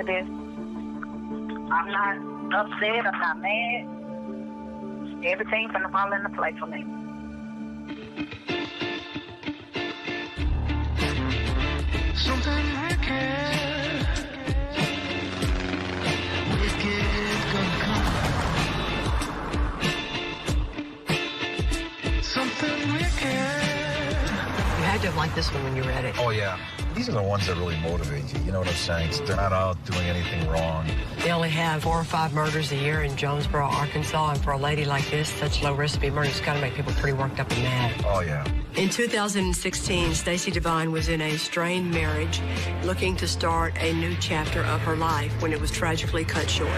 this. I'm not upset. I'm not mad. Everything's gonna fall into place for me. Something wicked gonna come. Something wicked. You had to have liked this one when you read it. Oh, yeah. These are the ones that really motivate you. You know what I'm saying? They're not out doing anything wrong. They only have 4 or 5 murders a year in Jonesboro, Arkansas, and for a lady like this, such low risk to be murdered, it's got to make people pretty worked up and mad. Oh, yeah. In 2016, Stacey Devine was in a strained marriage, looking to start a new chapter of her life when it was tragically cut short.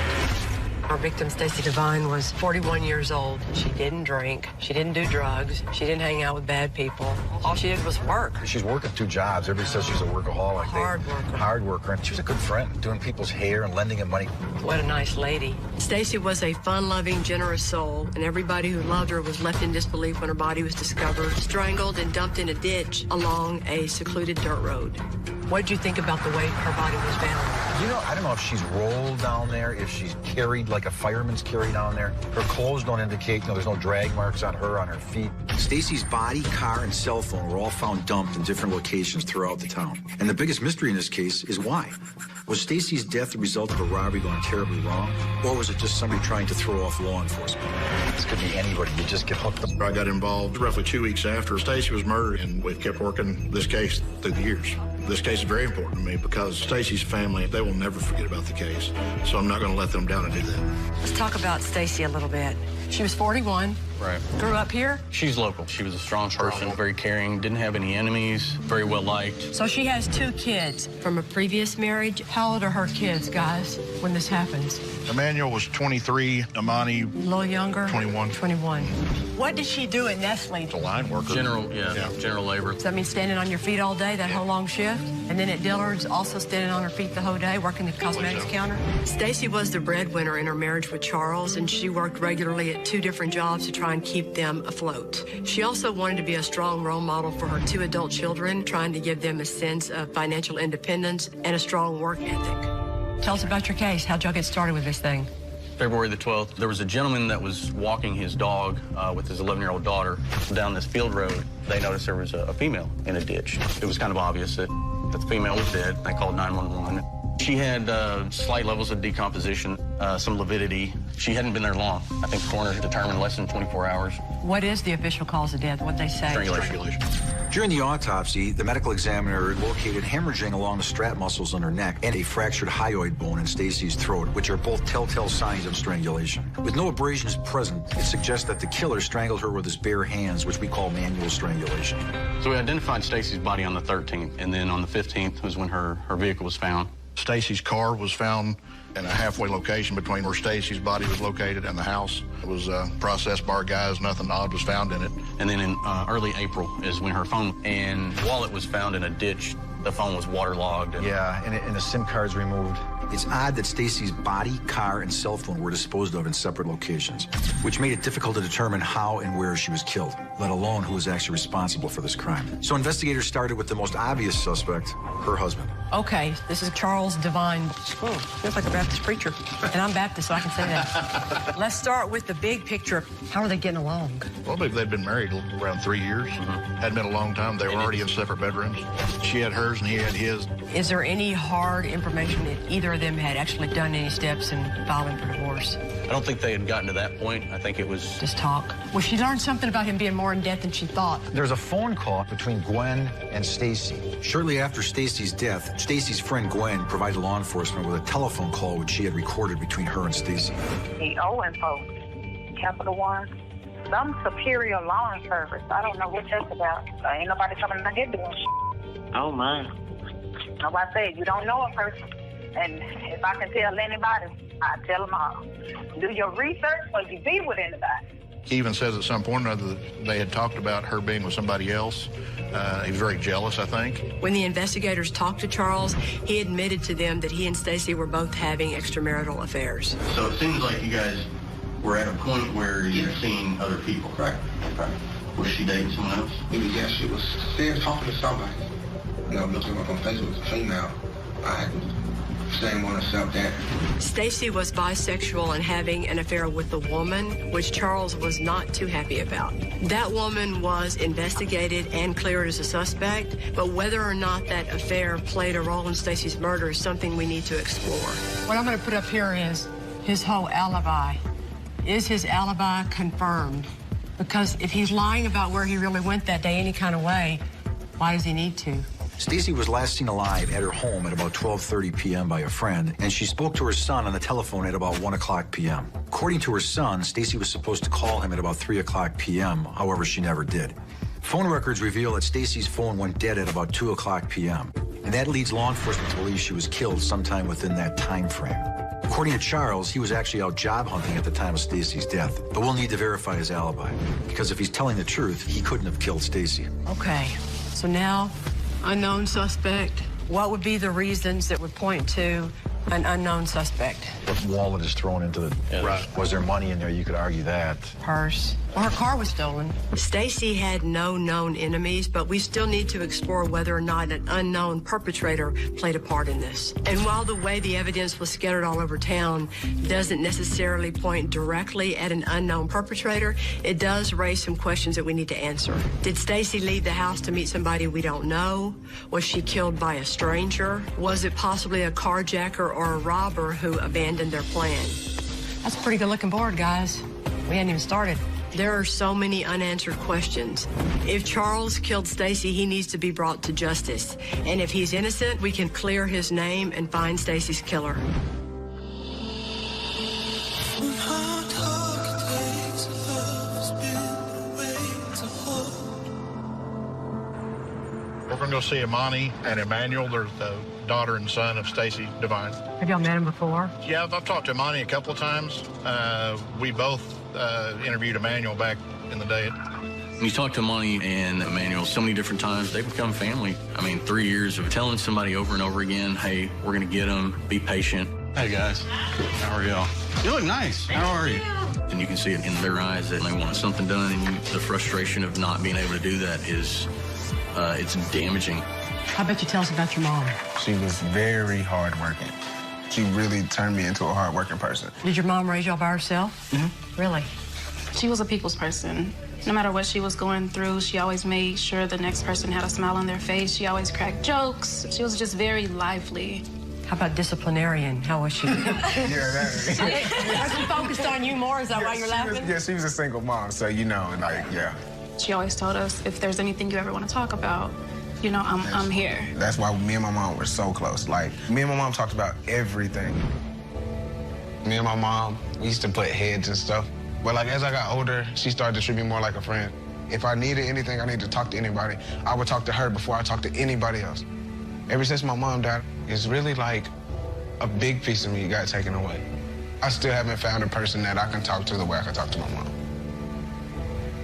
Our victim, Stacey Devine, was 41 years old. She didn't drink. She didn't do drugs. She didn't hang out with bad people. All she did was work. She's working 2 jobs. Everybody says she's a workaholic. Hard worker. Hard worker. And she was a good friend, doing people's hair and lending them money. What a nice lady. Stacey was a fun-loving, generous soul, and everybody who loved her was left in disbelief when her body was discovered, strangled and dumped in a ditch along a secluded dirt road. What did you think about the way her body was found? You know, I don't know if she's rolled down there, if she's carried like a fireman's carried down there. Her clothes don't indicate, there's no drag marks on her feet. Stacey's body, car, and cell phone were all found dumped in different locations throughout the town. And the biggest mystery in this case is why. Was Stacey's death the result of a robbery gone terribly wrong? Or was it just somebody trying to throw off law enforcement? This could be anybody. You just get hooked up. I got involved roughly 2 weeks after Stacey was murdered, and we've kept working this case through the years. This case is very important to me because Stacey's family, they will never forget about the case. So I'm not going to let them down and do that. Let's talk about Stacey a little bit. She was 41. Right. Grew up here. She's local. She was a strong person, very caring, didn't have any enemies, very well liked. So she has 2 kids from a previous marriage. How old are her kids, guys, when this happens? Emmanuel was 23, Amani, A little younger? 21. 21. What did she do at Nestle? a line worker. General labor. Does that mean standing on your feet all day, that whole long shift? And then at Dillard's, also standing on her feet the whole day, working the cosmetics counter? Stacey was the breadwinner in her marriage with Charles, and she worked regularly at 2 different jobs to try and keep them afloat. She also wanted to be a strong role model for her 2 adult children, trying to give them a sense of financial independence and a strong work ethic. Tell us about your case. How'd y'all get started with this thing? February the 12th, there was a gentleman that was walking his dog with his 11-year-old daughter down this field road. They noticed there was a female in a ditch. It was kind of obvious that the female was dead. They called 911. She had slight levels of decomposition, some lividity. She hadn't been there long. I think the coroner determined less than 24 hours. What is the official cause of death? What'd they say? Strangulation. During the autopsy, the medical examiner located hemorrhaging along the strap muscles on her neck and a fractured hyoid bone in Stacey's throat, which are both telltale signs of strangulation. With no abrasions present, it suggests that the killer strangled her with his bare hands, which we call manual strangulation. So we identified Stacey's body on the 13th, and then on the 15th was when her vehicle was found. Stacey's car was found in a halfway location between where Stacey's body was located and the house. It was processed by our guys. Nothing odd was found in it. And then in early April is when her phone and wallet was found in a ditch. The phone was waterlogged. Yeah, and the SIM card's removed. It's odd that Stacey's body, car, and cell phone were disposed of in separate locations, which made it difficult to determine how and where she was killed, let alone who was actually responsible for this crime. So investigators started with the most obvious suspect, her husband. Okay, this is Charles Devine. Oh, feels like a Baptist preacher. And I'm Baptist, so I can say that. Let's start with the big picture. How are they getting along? Well, I believe they'd been married around 3 years. Hadn't been a long time. They were already in separate bedrooms. She had hers and he had his. Is there any hard information that either of them had actually done any steps in filing for divorce? I don't think they had gotten to that point. I think it was Just talk. Well, she learned something about him being more in debt than she thought. There's a phone call between Gwen and Stacey. Shortly after Stacey's death, Stacey's friend Gwen provided law enforcement with a telephone call which she had recorded between her and Stacey. The Owen folks, Capital One, some superior law service. I don't know what that's about. Ain't nobody coming in here doing shit. Oh, my. Like I said, you don't know a person. And if I can tell anybody, I tell them all. Do your research or you be with anybody. He even says at some point or another that they had talked about her being with somebody else. He was very jealous, I think. When the investigators talked to Charles, he admitted to them that he and Stacey were both having extramarital affairs. So it seems like you guys were at a point where you're seeing other people. Right. Was she dating someone else? Yeah, she was still talking to somebody. You know, looking up on Facebook as a female. I Same on accept that. Stacy was bisexual and having an affair with the woman, which Charles was not too happy about. That woman was investigated and cleared as a suspect, but whether or not that affair played a role in Stacy's murder is something we need to explore. What I'm going to put up here is his whole alibi. Is his alibi confirmed? Because if he's lying about where he really went that day any kind of way, why does he need to? Stacy was last seen alive at her home at about 12:30 p.m. by a friend, and she spoke to her son on the telephone at about 1 o'clock p.m. According to her son, Stacy was supposed to call him at about 3 o'clock p.m., however, she never did. Phone records reveal that Stacy's phone went dead at about 2 o'clock p.m., and that leads law enforcement to believe she was killed sometime within that time frame. According to Charles, he was actually out job hunting at the time of Stacy's death, but we'll need to verify his alibi, because if he's telling the truth, he couldn't have killed Stacy. Okay, so now, unknown suspect. What would be the reasons that would point to an unknown suspect? What wallet is thrown into the... Right. Was there money in there? You could argue that. Purse. Well, her car was stolen. Stacy had no known enemies, but we still need to explore whether or not an unknown perpetrator played a part in this. And while the way the evidence was scattered all over town doesn't necessarily point directly at an unknown perpetrator, it does raise some questions that we need to answer. Did Stacy leave the house to meet somebody we don't know? Was she killed by a stranger? Was it possibly a carjacker or a robber who abandoned their plan? That's a pretty good looking board, guys. We hadn't even started. There are so many unanswered questions. If Charles killed Stacy, he needs to be brought to justice. And if he's innocent, we can clear his name and find Stacy's killer. We're going to go see Imani and Emmanuel. They're the daughter and son of Stacy Devine. Have y'all met him before? Yeah, I've talked to Imani a couple of times. We both interviewed Emmanuel back in the day. You talk to Monty and Emmanuel so many different times, they become family. I mean, 3 years of telling somebody over and over again, hey, we're going to get them, be patient. Hey, guys. How are y'all? You look nice. How are you? And you can see it in their eyes that they want something done, and the frustration of not being able to do that is, it's damaging. How about you tell us about your mom? She was very hardworking. She really turned me into a hardworking person. Did your mom raise y'all by herself? Mm-hmm. Really? She was a people's person. No matter what she was going through, she always made sure the next person had a smile on their face. She always cracked jokes. She was just very lively. How about disciplinarian? How was she? Yeah, She focused on you more? Is that why you're laughing? She was a single mom, so, you know, like, yeah. She always told us, if there's anything you ever want to talk about, you know, I'm here. That's why me and my mom were so close. Like, me and my mom talked about everything. Me and my mom, we used to put heads and stuff. But, like, as I got older, she started to treat me more like a friend. If I needed anything, I needed to talk to anybody, I would talk to her before I talked to anybody else. Ever since my mom died, it's really like a big piece of me got taken away. I still haven't found a person that I can talk to the way I can talk to my mom.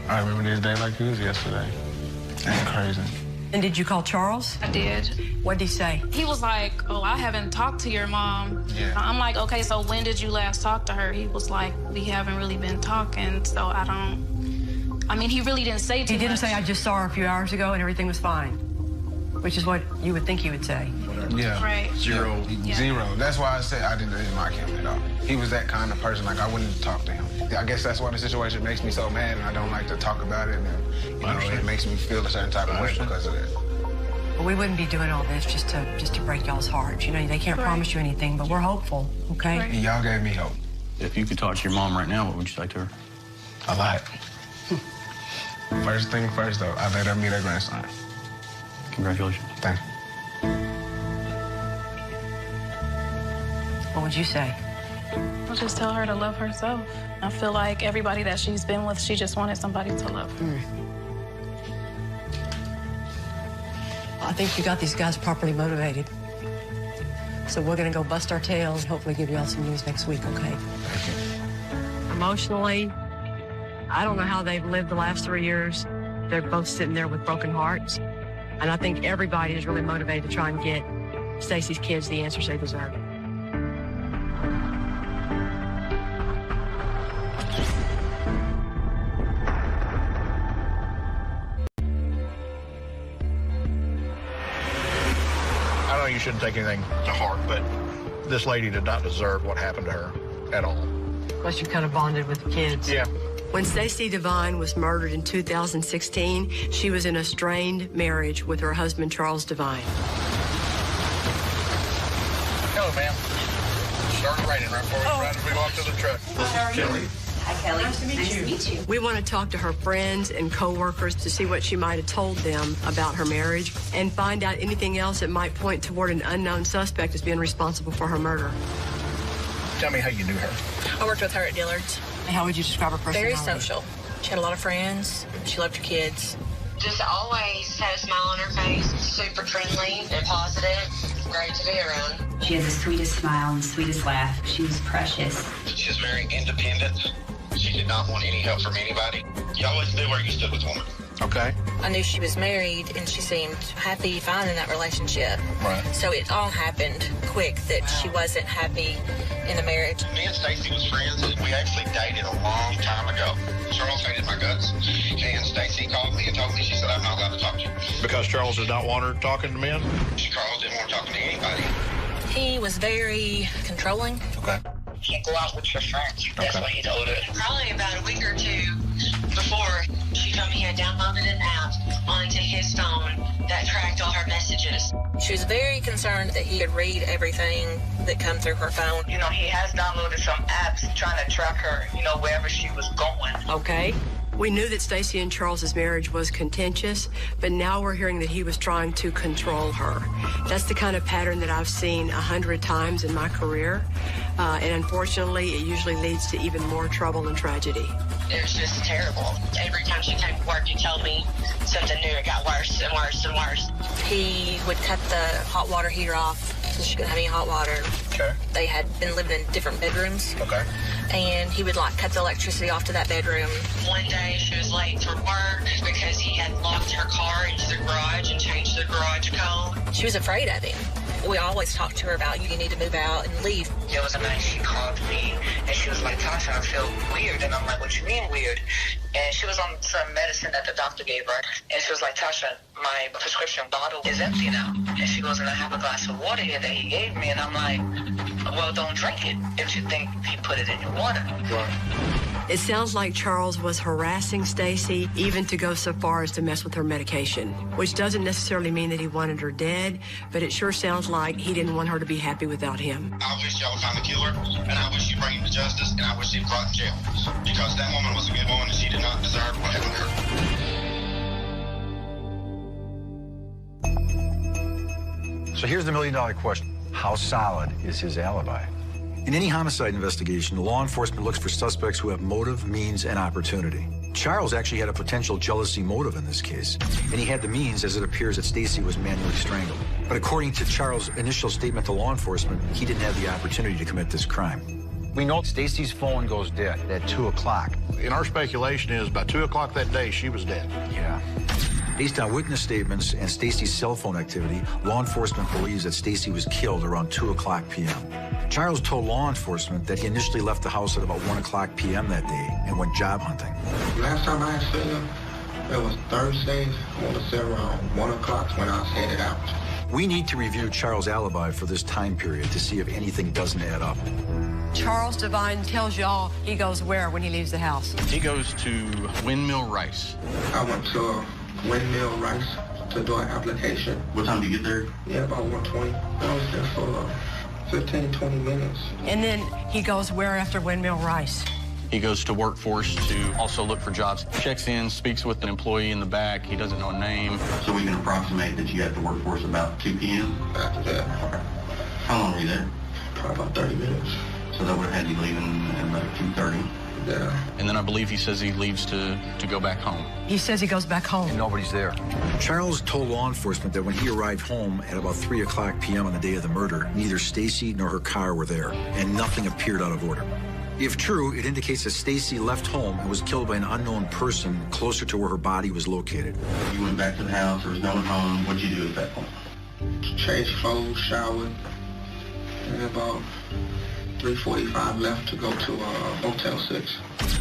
I remember this day like it was yesterday. That's crazy. And did you call Charles? I did. What'd he say? He was like, oh, I haven't talked to your mom. Yeah. I'm like, okay, so when did you last talk to her? He was like, we haven't really been talking, so I mean, he really didn't say too much. He didn't say, I just saw her a few hours ago and everything was fine, which is what you would think he would say. Yeah. Right. Zero. Yeah. Zero. That's why I said I didn't like him at all. He was that kind of person, like I wouldn't talk to him. I guess that's why the situation makes me so mad and I don't like to talk about it, and you know, it makes me feel a certain type of way because of that. Well, we wouldn't be doing all this just to break y'all's hearts. You know, they can't promise you anything, but we're hopeful, okay? And y'all gave me hope. If you could talk to your mom right now, what would you say to her? A lot. First thing first, though, I let her meet her grandson. Congratulations. Thank you. What would you say? I'll just tell her to love herself. I feel like everybody that she's been with, she just wanted somebody to love her. I think you got these guys properly motivated. So we're gonna go bust our tails and hopefully give y'all some news next week, okay? Emotionally, I don't know how they've lived the last 3 years. They're both sitting there with broken hearts. And I think everybody is really motivated to try and get Stacy's kids the answers they deserve. I know you shouldn't take anything to heart, but This lady did not deserve what happened to her at all. Plus, you kind of bonded with the kids. Yeah. When Stacey Devine was murdered in 2016, she was in a strained marriage with her husband, Charles Devine. Hello, ma'am. Started raining right before we go up to the truck. This is Kelly. Hi, Kelly. Nice to meet you. We want to talk to her friends and co-workers to see what she might have told them about her marriage and find out anything else that might point toward an unknown suspect as being responsible for her murder. Tell me how you knew her. I worked with her at Dillard's. And how would you describe her personality? Very social. She had a lot of friends. She loved her kids. Just always had a smile on her face, super friendly and positive, great to be around. She had the sweetest smile and sweetest laugh. She was precious. She's very independent. She did not want any help from anybody. You always knew where you stood with a woman. Okay. I knew she was married, and she seemed happy, fine in that relationship. Right. So it all happened quick that she wasn't happy in the marriage. Me and Stacey was friends. We actually dated a long time ago. Charles hated my guts. And Stacey called me and told me, she said, I'm not allowed to talk to you. Because Charles did not want her talking to men? Charles didn't want talking to anybody. He was very controlling. Okay. You can't go out with your friends. That's what he told her. Probably about a week or two before, she told me he had downloaded an app onto his phone that tracked all her messages. She was very concerned that he could read everything that come through her phone. You know, he has downloaded some apps trying to track her, you know, wherever she was going. Okay. We knew that Stacey and Charles's marriage was contentious, but now we're hearing that he was trying to control her. That's the kind of pattern that I've seen 100 times in my career, and unfortunately, it usually leads to even more trouble and tragedy. It was just terrible. Every time she came to work, he'd tell me something new. It got worse and worse and worse. He would cut the hot water heater off so she couldn't have any hot water. Okay. They had been living in different bedrooms. Okay. And he would like cut the electricity off to that bedroom. One day she was late for work because he had locked her car into the garage and changed the garage code. She was afraid of him. We always talked to her about, you need to move out and leave. There was a night she called me and she was like, Tasha, I feel weird. And I'm like, what you mean weird? And she was on some medicine that the doctor gave her. And she was like, Tasha, my prescription bottle is empty now. And she goes, and I have a glass of water here that he gave me. And I'm like, well, don't drink it if you think he put it in your water. Right. It sounds like Charles was harassing Stacey, even to go so far as to mess with her medication, which doesn't necessarily mean that he wanted her dead, but it sure sounds like he didn't want her to be happy without him. I wish y'all would find the killer, and I wish you bring him to justice, and I wish he was brought to jail. Because that woman was a good woman, and she did not deserve what happened to her. So here's the million-dollar question. How solid is his alibi? In any homicide investigation, law enforcement looks for suspects who have motive, means, and opportunity. Charles actually had a potential jealousy motive in this case, and he had the means, as it appears that Stacey was manually strangled. But according to Charles' initial statement to law enforcement, he didn't have the opportunity to commit this crime. We know Stacey's phone goes dead at 2 o'clock. And our speculation is by 2 o'clock that day, she was dead. Yeah. Based on witness statements and Stacey's cell phone activity, law enforcement believes that Stacey was killed around 2 o'clock p.m. Charles told law enforcement that he initially left the house at about 1 o'clock p.m. that day and went job hunting. Last time I had seen him, it was Thursday. I want to say around 1 o'clock when I was headed out. We need to review Charles' alibi for this time period to see if anything doesn't add up. Charles Devine tells y'all he goes where when he leaves the house? He goes to Windmill Rice. I went to Windmill Rice to do an application. What time did you get there? Yeah, about 1:20. I was there for 15, 20 minutes. And then he goes where after Windmill Rice? He goes to Workforce to also look for jobs. Checks in, speaks with an employee in the back. He doesn't know a name. So we can approximate that you got to Workforce about 2 p.m.? After that. How long were you there? Probably about 30 minutes. So that would have had you leaving at about 2:30. Yeah. And then I believe he says he leaves to go back home. He says he goes back home. And nobody's there. Charles told law enforcement that when he arrived home at about 3 o'clock p.m. on the day of the murder, neither Stacey nor her car were there, and nothing appeared out of order. If true, it indicates that Stacey left home and was killed by an unknown person closer to where her body was located. You went back to the house, there was no one home. What'd you do at that point? Changed clothes, showered, and about 3:45 left to go to Motel 6.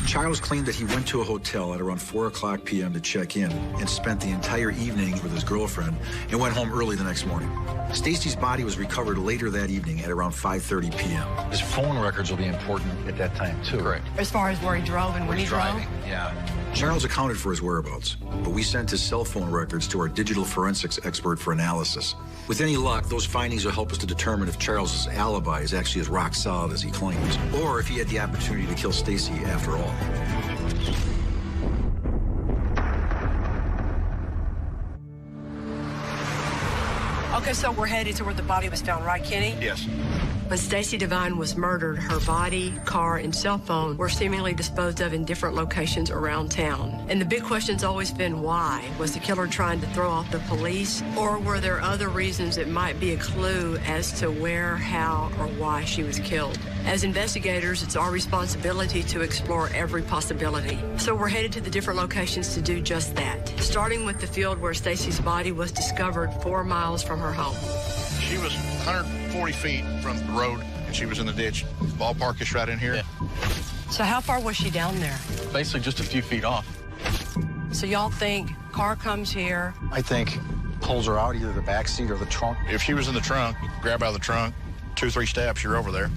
Childs claimed that he went to a hotel at around 4 o'clock p.m. to check in and spent the entire evening with his girlfriend and went home early the next morning. Stacy's body was recovered later that evening at around 5:30 p.m. His phone records will be important at that time, too. Correct. As far as where he drove and when he drove? Yeah. Charles accounted for his whereabouts, but we sent his cell phone records to our digital forensics expert for analysis. With any luck, those findings will help us to determine if Charles's alibi is actually as rock solid as he claims, or if he had the opportunity to kill Stacy after all. Okay, so we're headed to where the body was found, right, Kenny? Yes. When Stacy Devine was murdered, her body, car, and cell phone were seemingly disposed of in different locations around town. And the big question's always been why? Was the killer trying to throw off the police? Or were there other reasons that might be a clue as to where, how, or why she was killed? As investigators, it's our responsibility to explore every possibility. So we're headed to the different locations to do just that, starting with the field where Stacy's body was discovered 4 miles from her home. She was 140 feet from the road, and she was in the ditch. Ballpark is right in here. Yeah. So how far was she down there? Basically just a few feet off. So y'all think car comes here? I think pulls her out either the back seat or the trunk. If she was in the trunk, grab out of the trunk, 2 or 3 steps, you're over there.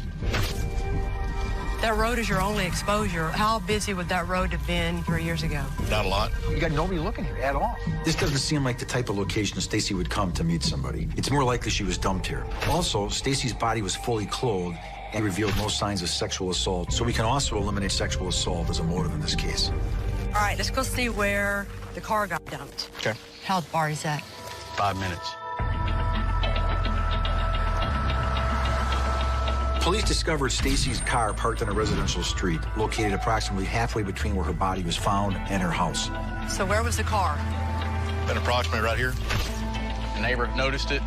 That road is your only exposure. How busy would that road have been 3 years ago? Not a lot. You got nobody looking here at all. This doesn't seem like the type of location Stacy would come to meet somebody. It's more likely she was dumped here. Also, Stacy's body was fully clothed and revealed no signs of sexual assault, so we can also eliminate sexual assault as a motive in this case. All right, let's go see where the car got dumped. Okay. How far is that? 5 minutes. Police discovered Stacy's car parked on a residential street, located approximately halfway between where her body was found and her house. So where was the car? Been approximately right here. The neighbor noticed it.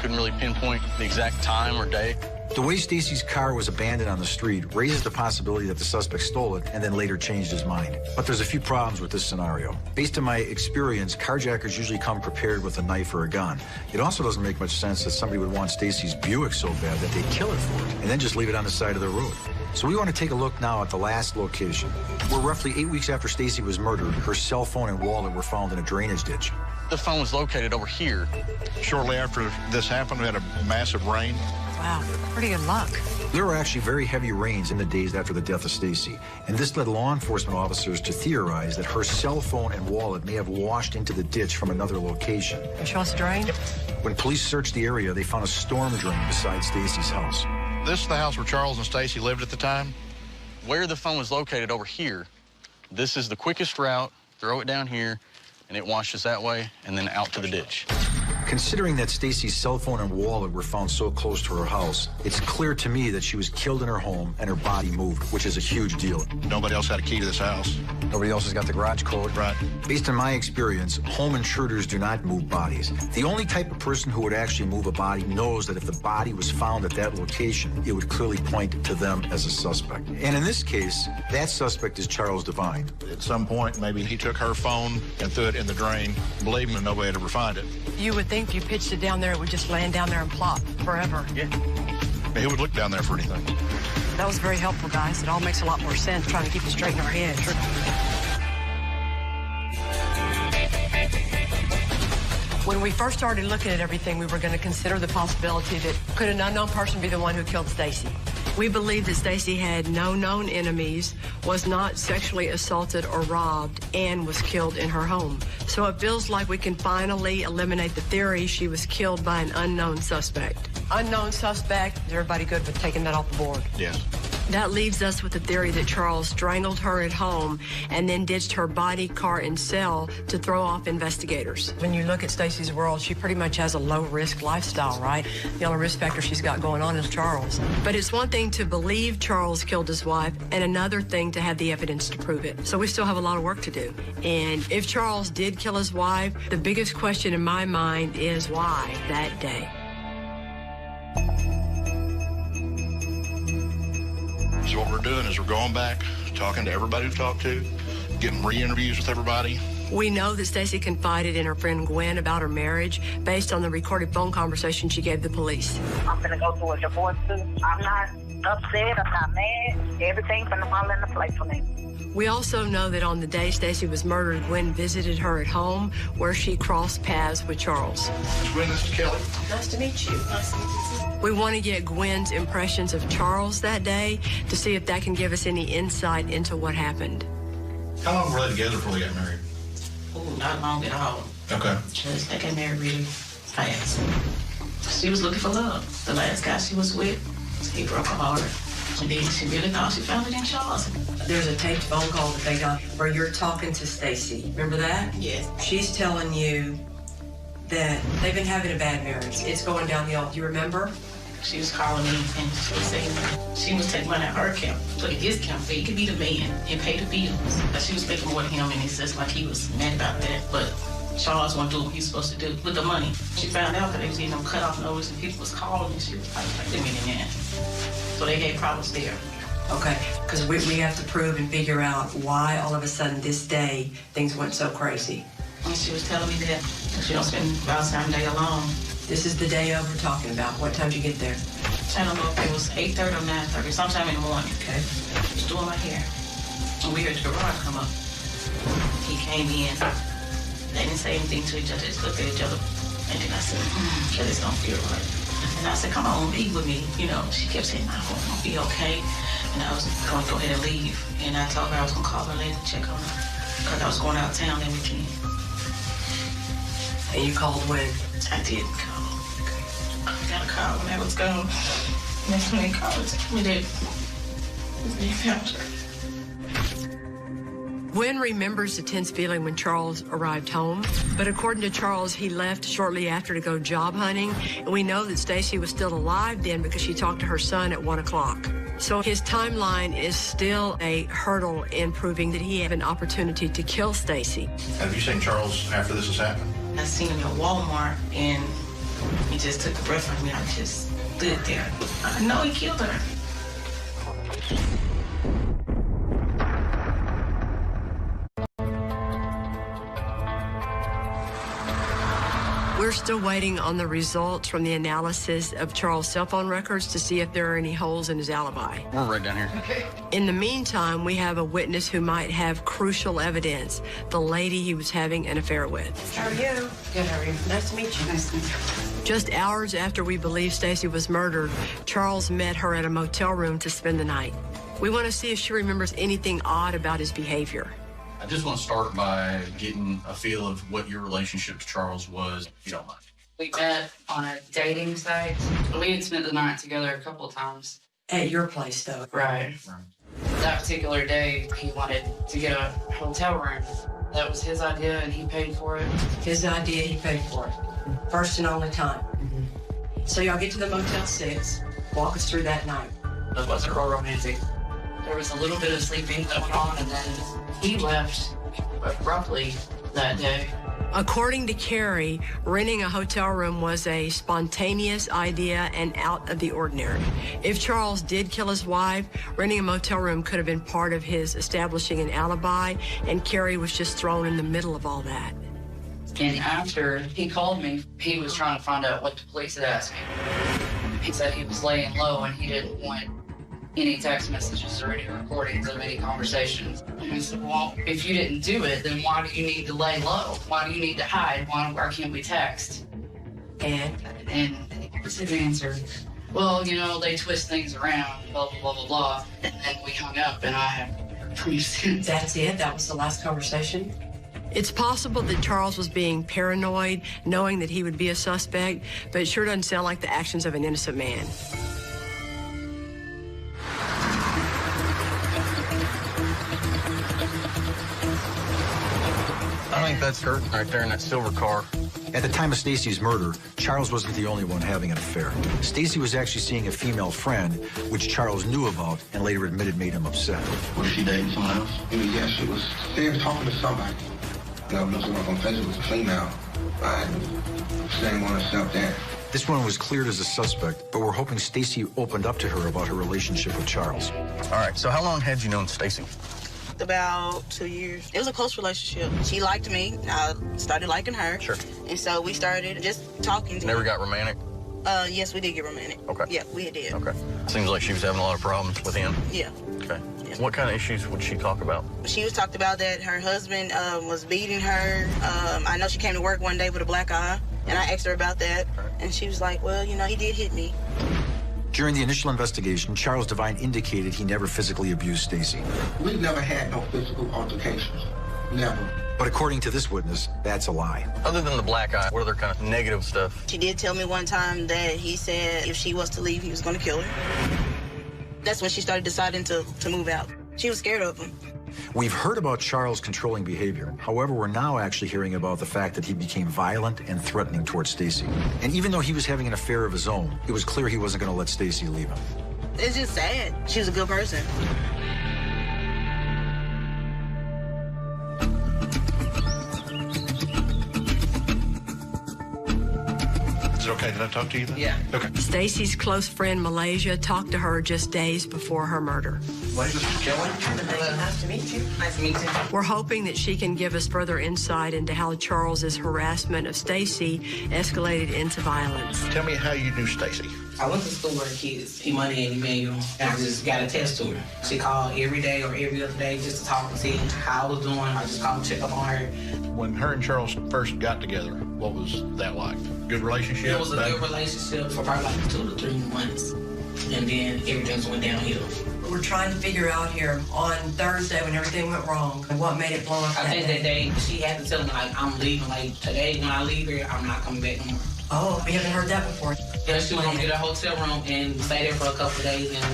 Couldn't really pinpoint the exact time or day. The way Stacy's car was abandoned on the street raises the possibility that the suspect stole it and then later changed his mind. But there's a few problems with this scenario. Based on my experience, carjackers usually come prepared with a knife or a gun. It also doesn't make much sense that somebody would want Stacy's Buick so bad that they'd kill her for it and then just leave it on the side of the road. So we want to take a look now at the last location, where roughly 8 weeks after Stacy was murdered, her cell phone and wallet were found in a drainage ditch. The phone was located over here. Shortly after this happened, we had a massive rain. Wow, pretty good luck. There were actually very heavy rains in the days after the death of Stacy, and this led law enforcement officers to theorize that her cell phone and wallet may have washed into the ditch from another location. And show us the drain? When police searched the area, they found a storm drain beside Stacy's house. This is the house where Charles and Stacy lived at the time. Where the phone was located over here, this is the quickest route. Throw it down here, and it washes that way and then out to the ditch. Considering that Stacy's cell phone and wallet were found so close to her house, it's clear to me that she was killed in her home and her body moved, which is a huge deal. Nobody else had a key to this house. Nobody else has got the garage code. Right. Based on my experience, home intruders do not move bodies. The only type of person who would actually move a body knows that if the body was found at that location, it would clearly point to them as a suspect. And in this case, that suspect is Charles Devine. At some point, maybe he took her phone and threw it in the drain, believing that nobody would ever find it. You would think if you pitched it down there, it would just land down there and plop forever. Yeah. He would look down there for anything. That was very helpful, guys. It all makes a lot more sense trying to keep it straight in our heads. When we first started looking at everything, we were going to consider the possibility that could an unknown person be the one who killed Stacy. We believe that Stacy had no known enemies, was not sexually assaulted or robbed, and was killed in her home. So it feels like we can finally eliminate the theory she was killed by an unknown suspect. Unknown suspect, is everybody good with taking that off the board? Yes. That leaves us with the theory that Charles strangled her at home and then ditched her body, car, and cell to throw off investigators. When you look at Stacy's world, she pretty much has a low-risk lifestyle, right? The only risk factor she's got going on is Charles. But it's one thing to believe Charles killed his wife and another thing to have the evidence to prove it. So we still have a lot of work to do. And if Charles did kill his wife, the biggest question in my mind is why that day? So what we're doing is we're going back, talking to everybody we've talked to, getting re-interviews with everybody. We know that Stacy confided in her friend Gwen about her marriage based on the recorded phone conversation she gave the police. I'm gonna go through a divorce suit. I'm not upset, I'm not mad. Everything's gonna fall into place for me. We also know that on the day Stacy was murdered, Gwen visited her at home where she crossed paths with Charles. Gwen, this is Kelly. Nice to meet you. We want to get Gwen's impressions of Charles that day to see if that can give us any insight into what happened. How long were they together before they got married? Oh, not long at all. Okay. Because they got married really fast. She was looking for love. The last guy she was with, he broke her heart. And then she really thought she found it in Charles. There's a taped phone call that they got where you're talking to Stacy. Remember that? Yes. She's telling you that they've been having a bad marriage. It's going downhill. Do you remember? She was calling me and she was saying she was taking money out of her account, put his account so he could be the man and pay the bills. But she was making more than him, and it's just like he was mad about that. But Charles wasn't doing what he was supposed to do with the money. She found out that they was getting them cut off notice and people was calling, and she was like, wait a minute, man. So they had problems there. Okay, because we have to prove and figure out why all of a sudden this day things went so crazy. And she was telling me that she don't spend about time day alone. This is the day of we're talking about. What time did you get there? I don't know if it was 8:30 or 9:30, sometime in the morning. Okay. I was doing my hair. And we heard the garage come up. He came in. They didn't say anything to each other, just looked at each other. And then I said, that just don't feel right. And I said, come on, be with me. You know, she kept saying, I'm going to be okay. And I was going to go ahead and leave. And I told her I was going to call her later to check on her. Because I was going out of town that weekend. And you called when? I did call. I got a call when I was gone. And that's when they called and told me that they found her. Gwen remembers the tense feeling when Charles arrived home, but according to Charles, he left shortly after to go job hunting, and we know that Stacy was still alive then because she talked to her son at 1 o'clock. So his timeline is still a hurdle in proving that he had an opportunity to kill Stacy. Have you seen Charles after this has happened? I seen him at Walmart, and he just took the breath from me. I just stood there. I know he killed her. We're still waiting on the results from the analysis of Charles' cell phone records to see if there are any holes in his alibi. We're right down here. Okay. In the meantime, we have a witness who might have crucial evidence, the lady he was having an affair with. How are you? Good, how are you? Nice to meet you. Nice to meet you. Just hours after we believe Stacy was murdered, Charles met her at a motel room to spend the night. We want to see if she remembers anything odd about his behavior. I just want to start by getting a feel of what your relationship to Charles was, if you don't mind. We met on a dating site. We had spent the night together a couple of times. At your place, though. Right. That particular day, he wanted to get a hotel room. That was his idea, and he paid for it. His idea, he paid for it. First and only time. So y'all get to the Motel 6. Walk us through that night. It wasn't real romantic. There was a little bit of sleeping going on, and then he left abruptly that day. According to Carrie, renting a hotel room was a spontaneous idea and out of the ordinary. If Charles did kill his wife, renting a motel room could have been part of his establishing an alibi, and Carrie was just thrown in the middle of all that. And after he called me, he was trying to find out what the police had asked me. He said he was laying low and he didn't want any text messages or any recordings of any conversations. And I said, well, if you didn't do it, then why do you need to lay low? Why do you need to hide? Why can't we text? And his answer, well, you know, they twist things around, blah, blah, blah, blah, blah. And then we hung up and I have proof. That's it? That was the last conversation? It's possible that Charles was being paranoid, knowing that he would be a suspect, but it sure doesn't sound like the actions of an innocent man. I think that's her right there in that silver car. At the time of Stacy's murder, Charles wasn't the only one having an affair. Stacy was actually seeing a female friend, which Charles knew about and later admitted made him upset. Was she dating someone else? Yeah, she was talking to somebody. I was looking up on Facebook with a female. She didn't want to accept that. This one was cleared as a suspect, but we're hoping Stacy opened up to her about her relationship with Charles. All right, so how long had you known Stacy? About 2 years. It was a close relationship. She liked me. I started liking her. Sure. And so we started just talking. Never got romantic? Yes, we did get romantic. Okay. Yeah, we did. Okay. Seems like she was having a lot of problems with him. Yeah. Okay. Yeah. What kind of issues would she talk about? She was talked about that her husband was beating her. I know she came to work one day with a black eye, and I asked her about that, and she was like, well, you know, he did hit me. During the initial investigation, Charles Devine indicated he never physically abused Stacy. We never had no physical altercations. Never. But according to this witness, that's a lie. Other than the black eye, what other kind of negative stuff? She did tell me one time that he said if she was to leave, he was going to kill her. That's when she started deciding to move out. She was scared of him. We've heard about Charles' controlling behavior. However, we're now actually hearing about the fact that he became violent and threatening towards Stacy. And even though he was having an affair of his own, it was clear he wasn't going to let Stacy leave him. It's just sad. She was a good person. Is it okay that I talk to you then? Yeah. Okay. Stacy's close friend Malaysia talked to her just days before her murder. What is this, Kelly? Nice to meet you. Nice to meet you. We're hoping that she can give us further insight into how Charles's harassment of Stacy escalated into violence. Tell me how you knew Stacy. I went to school with her kids, Money and Emmanuel, and I just got a test to her. She called every day or every other day just to talk and see how I was doing. I just called and check up on her. When her and Charles first got together, what was that like? Good relationship? It was a good relationship for probably like 2 to 3 months, and then everything just went downhill. We're trying to figure out here on Thursday when everything went wrong, what made it blow up I think that day she had to tell me, like, I'm leaving. Like, today when I leave here, I'm not coming back no more. Oh, we haven't heard that before. Yeah, she was gonna get a hotel room and stay there for a couple of days, and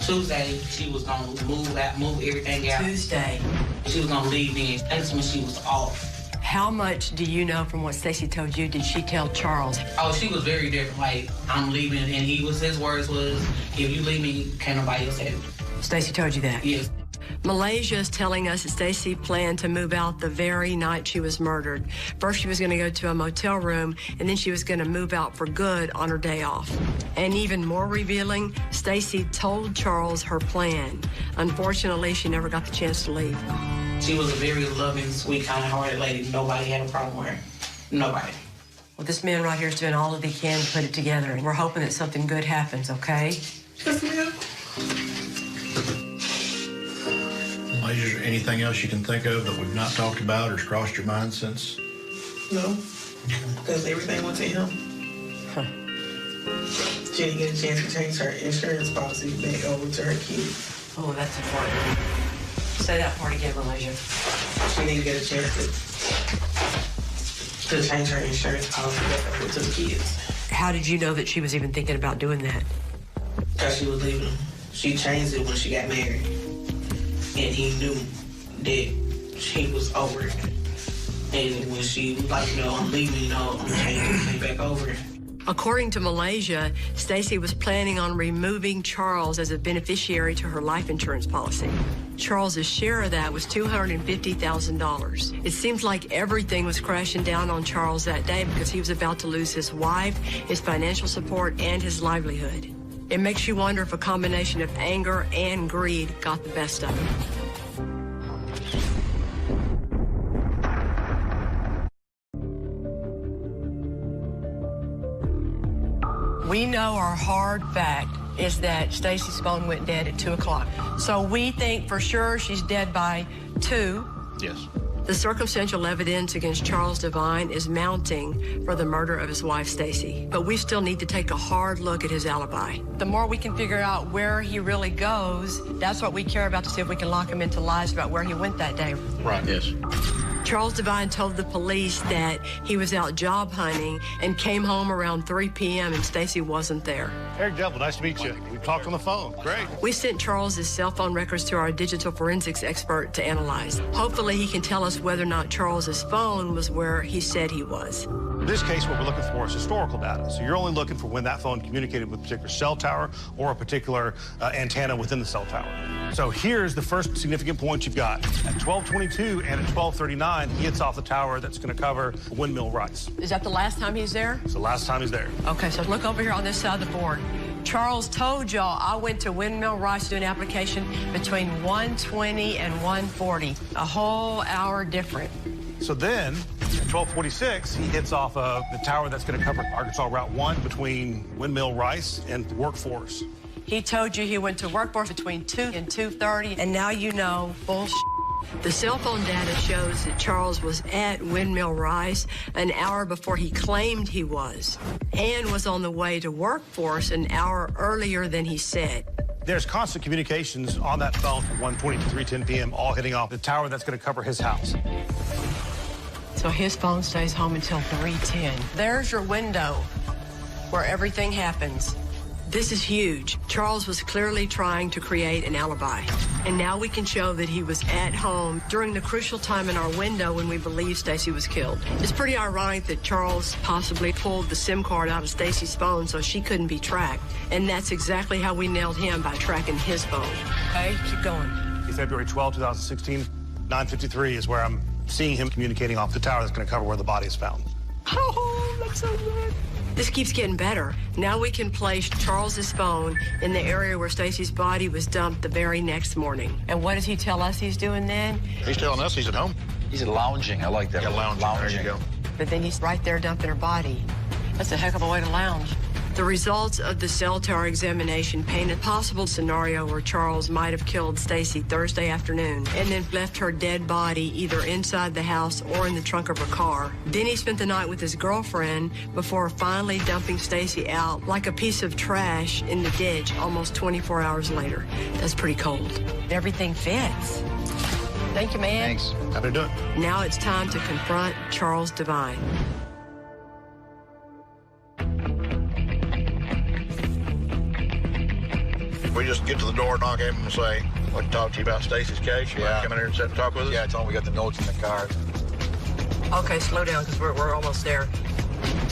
Tuesday she was gonna move everything out. Tuesday. She was gonna leave then. That's when she was off. How much do you know from what Stacy told you did she tell Charles? Oh, she was very different. Like, I'm leaving, and his words was, if you leave me, can't nobody else have it. Stacy told you that? Yes. Malaysia is telling us that Stacy planned to move out the very night she was murdered. First, she was going to go to a motel room, and then she was going to move out for good on her day off. And even more revealing, Stacy told Charles her plan. Unfortunately, she never got the chance to leave. She was a very loving, sweet, kind-hearted lady. Nobody had a problem with her. Nobody. Well, this man right here is doing all that he can to put it together, and we're hoping that something good happens, okay? Yes, ma'am. Is there anything else you can think of that we've not talked about or has crossed your mind since? No, because everything went to him. Huh. She didn't get a chance to change her insurance policy back over to her kids. Oh, that's important. Say that part again, Malaysia. She didn't get a chance to change her insurance policy back over to the kids. How did you know that she was even thinking about doing that? Because she was leaving him. She changed it when she got married. And he knew that she was over it. And when she was like, you know, I'm leaving, you know, I'm changing back over it. According to Malaysia, Stacy was planning on removing Charles as a beneficiary to her life insurance policy. Charles's share of that was $250,000. It seems like everything was crashing down on Charles that day because he was about to lose his wife, his financial support, and his livelihood. It makes you wonder if a combination of anger and greed got the best of him. We know our hard fact is that Stacy's phone went dead at 2 o'clock. So we think for sure she's dead by 2. Yes. The circumstantial evidence against Charles Devine is mounting for the murder of his wife, Stacy. But we still need to take a hard look at his alibi. The more we can figure out where he really goes, that's what we care about to see if we can lock him into lies about where he went that day. Right, yes. Charles Devine told the police that he was out job hunting and came home around 3 p.m. and Stacy wasn't there. Eric Devil, nice to meet you. We talked on the phone. Great. We sent Charles's cell phone records to our digital forensics expert to analyze. Hopefully he can tell us whether or not Charles's phone was where he said he was. In this case, what we're looking for is historical data. So you're only looking for when that phone communicated with a particular cell tower or a particular antenna within the cell tower. So here's the first significant point you've got. At 12:22 and at 12:39, he gets off the tower that's going to cover Windmill Rice. Is that the last time he's there? It's the last time he's there. Okay, so look over here on this side of the board. Charles told y'all I went to Windmill Rice to do an application between 1:20 and 1:40. A whole hour different. So then, at 1246, he hits off of the tower that's going to cover Arkansas Route 1 between Windmill Rice and Workforce. He told you he went to Workforce between 2 and 2:30, and now you know bullshit. The cell phone data shows that Charles was at Windmill Rice an hour before he claimed he was, and was on the way to Workforce an hour earlier than he said. There's constant communications on that phone from 1:20 to 3:10 p.m., all hitting off the tower that's going to cover his house. So his phone stays home until 3:10. There's your window where everything happens. This is huge. Charles was clearly trying to create an alibi. And now we can show that he was at home during the crucial time in our window when we believe Stacy was killed. It's pretty ironic that Charles possibly pulled the SIM card out of Stacy's phone so she couldn't be tracked. And that's exactly how we nailed him, by tracking his phone. Okay, keep going. February 12, 2016, 9:53 is where I'm seeing him communicating off the tower that's going to cover where the body is found. Oh, that's so good. This keeps getting better. Now we can place Charles's phone in the area where Stacy's body was dumped the very next morning. And what does he tell us he's doing then? He's telling us he's at home. He's lounging. I like that. Yeah, lounging. There you go. But then he's right there dumping her body. That's a heck of a way to lounge. The results of the cell tower examination paint a possible scenario where Charles might have killed Stacy Thursday afternoon and then left her dead body either inside the house or in the trunk of her car. Then he spent the night with his girlfriend before finally dumping Stacy out like a piece of trash in the ditch almost 24 hours later. That's pretty cold. Everything fits. Thank you, man. Thanks. How to do it? Now it's time to confront Charles Devine. We just get to the door, knock at him, and say, I'd like to talk to you about Stacy's case. You want to come in here and sit and talk with us? Yeah, tell him we got the notes in the car. Okay, slow down, because we're almost there.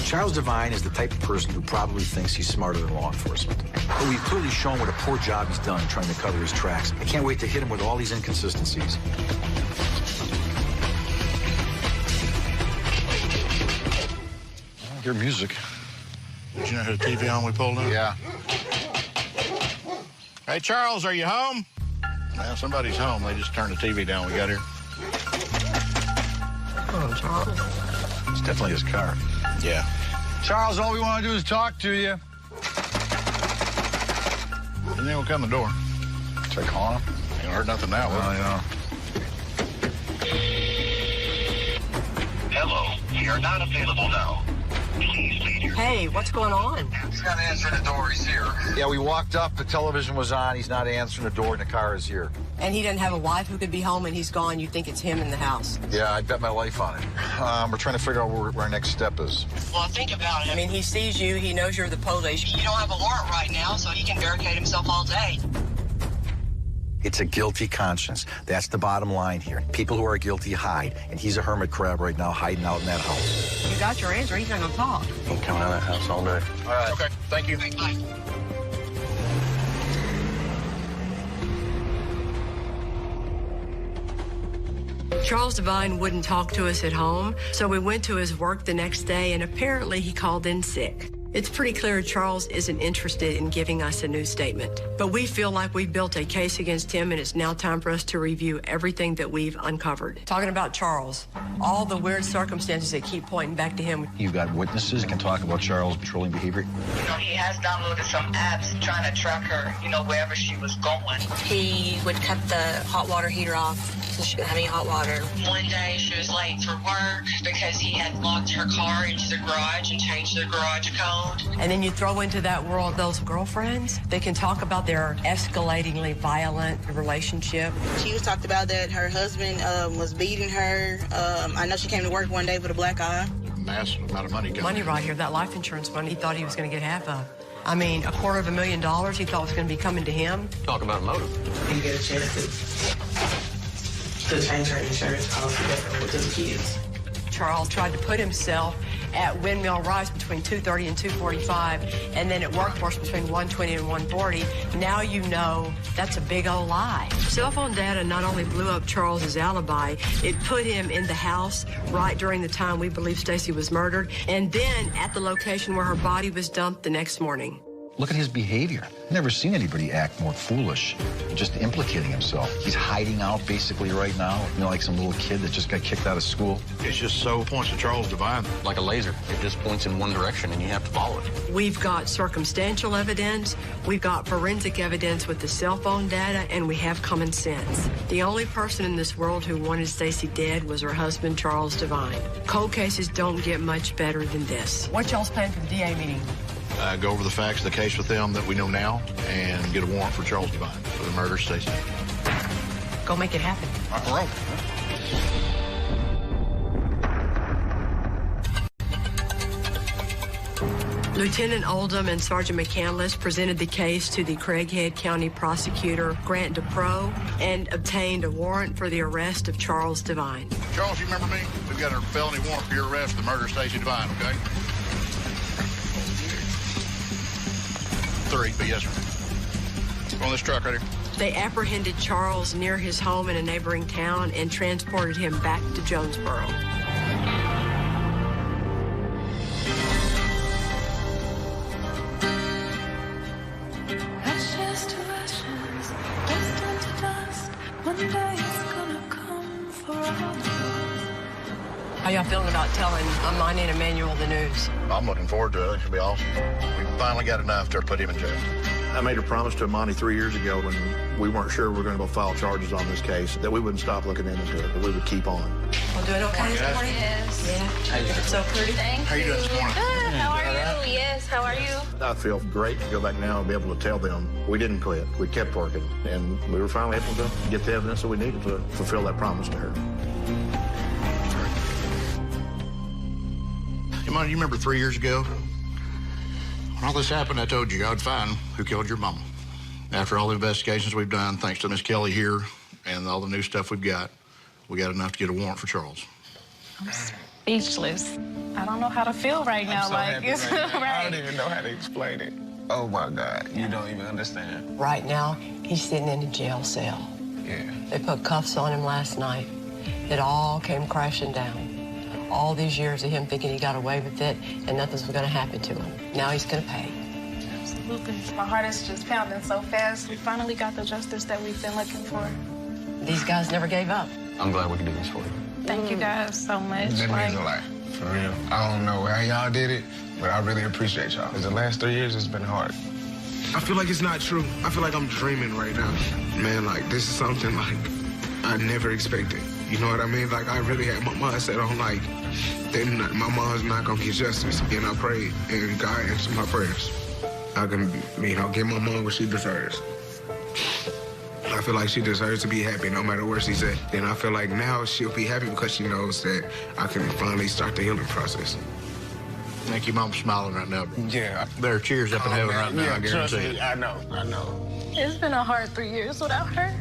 Charles Devine is the type of person who probably thinks he's smarter than law enforcement. But we've clearly shown what a poor job he's done trying to cover his tracks. I can't wait to hit him with all these inconsistencies. I hear music. Did you know who the TV on we pulled in? Yeah. Hey, Charles, are you home? Well, somebody's home. They just turned the TV down. We got here. Oh, Charles. It's definitely his car. Yeah. Charles, all we want to do is talk to you. And then we'll come the door. Try calling him? Ain't heard nothing now. I know. Hello. We are not available now. Please leave your... Hey, what's going on? He's not answering the door. He's here. Yeah, we walked up, the television was on, he's not answering the door, and the car is here. And he doesn't have a wife who could be home, and he's gone. You think it's him in the house? Yeah, I bet my life on it. We're trying to figure out where our next step is. Well, think about it. I mean, he sees you. He knows you're the police. You don't have a warrant right now, so he can barricade himself all day. It's a guilty conscience. That's the bottom line here. People who are guilty hide, and he's a hermit crab right now hiding out in that house. You got your answer. He's not going to talk. I'm coming out of that house all day. All right. Okay. Thank you. Bye. Charles Devine wouldn't talk to us at home, so we went to his work the next day, and apparently he called in sick. It's pretty clear Charles isn't interested in giving us a new statement. But we feel like we've built a case against him, and it's now time for us to review everything that we've uncovered. Talking about Charles, all the weird circumstances that keep pointing back to him. You got witnesses that can talk about Charles' patrolling behavior? You know, he has downloaded some apps trying to track her, you know, wherever she was going. He would cut the hot water heater off so she wouldn't have any hot water. One day she was late for work because he had locked her car into the garage and changed the garage code. And then you throw into that world those girlfriends. They can talk about their escalatingly violent relationship. She was talked about that her husband was beating her. I know she came to work one day with a black eye. Massive amount of money coming. Money right here, that life insurance money he thought he was going to get half of. I mean, $250,000 he thought was going to be coming to him. Talk about a motive. You get a chance to change her insurance policy with the kids. Charles tried to put himself at Windmill Rice between 2:30 and 2:45, and then at Workforce between 1:20 and 1:40. Now you know that's a big old lie. Cell phone data not only blew up Charles's alibi, it put him in the house right during the time we believe Stacy was murdered, and then at the location where her body was dumped the next morning. Look at his behavior. I've never seen anybody act more foolish, just implicating himself. He's hiding out basically right now, you know, like some little kid that just got kicked out of school. It's just so points to Charles Divine. Like a laser. It just points in one direction and you have to follow it. We've got circumstantial evidence, we've got forensic evidence with the cell phone data, and we have common sense. The only person in this world who wanted Stacy dead was her husband, Charles Divine. Cold cases don't get much better than this. What y'all's plan for the DA meeting? Go over the facts of the case with them that we know now and get a warrant for Charles Divine for the murder of Stacy. Go make it happen. All right. Lieutenant Oldham and Sergeant McCandless presented the case to the Craighead County prosecutor, Grant DePro, and obtained a warrant for the arrest of Charles Divine. Charles, you remember me? We've got a felony warrant for your arrest for the murder of Stacy Divine, okay? 3, but yes, sir. On this truck right here. They apprehended Charles near his home in a neighboring town and transported him back to Jonesboro. How y'all feeling about telling Amani and Emmanuel the news? I'm looking forward to it. It should be awesome. We finally got enough to put him in jail. I made a promise to Amani 3 years ago when we weren't sure we were going to go file charges on this case that we wouldn't stop looking into it, that we would keep on. Well, doing okay this morning? Yes. Yeah. How you doing? So pretty. Thank How you doing this morning? Good. How are you? Yes. How are you? I feel great to go back now and be able to tell them we didn't quit. We kept working, and we were finally able to get the evidence that we needed to fulfill that promise to her. Amani, you remember 3 years ago? When all this happened, I told you I would find who killed your mama. After all the investigations we've done, thanks to Miss Kelly here and all the new stuff we've got, we got enough to get a warrant for Charles. I'm speechless. I don't know how to feel right now. So like, it's right. right. I don't even know how to explain it. Oh, my God. You don't even understand. Right now, he's sitting in a jail cell. Yeah. They put cuffs on him last night. It all came crashing down. All these years of him thinking he got away with it and nothing's going to happen to him. Now he's going to pay. Absolutely. My heart is just pounding so fast. We finally got the justice that we've been looking for. These guys never gave up. I'm glad we can do this for you. Thank you guys so much. That means a lot, for real. I don't know how y'all did it, but I really appreciate y'all. Because the last 3 years, it's been hard. I feel like it's not true. I feel like I'm dreaming right now. Man, like, this is something, like, I never expected. You know what I mean? Like, I really had my mindset on, like, then my mom's not gonna get justice. And I prayed, and God answered my prayers. I can, you know, give my mom what she deserves. I feel like she deserves to be happy no matter where she's at. And I feel like now she'll be happy because she knows that I can finally start the healing process. I think your mom's smiling right now. Yeah. There are cheers up in heaven right now, I guarantee it. I know. It's been a hard 3 years without her.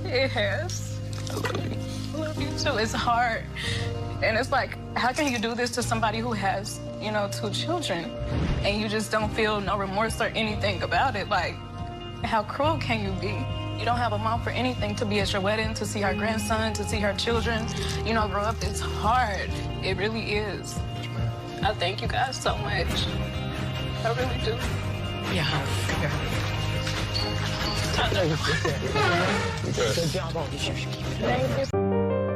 It has. I love you too. It's hard. And it's like, how can you do this to somebody who has, you know, 2 children and you just don't feel no remorse or anything about it? Like, how cruel can you be? You don't have a mom for anything, to be at your wedding, to see her grandson, to see her children, you know, grow up. It's hard. It really is. I thank you guys so much. I really do. Yeah. Good job on this. Thank you.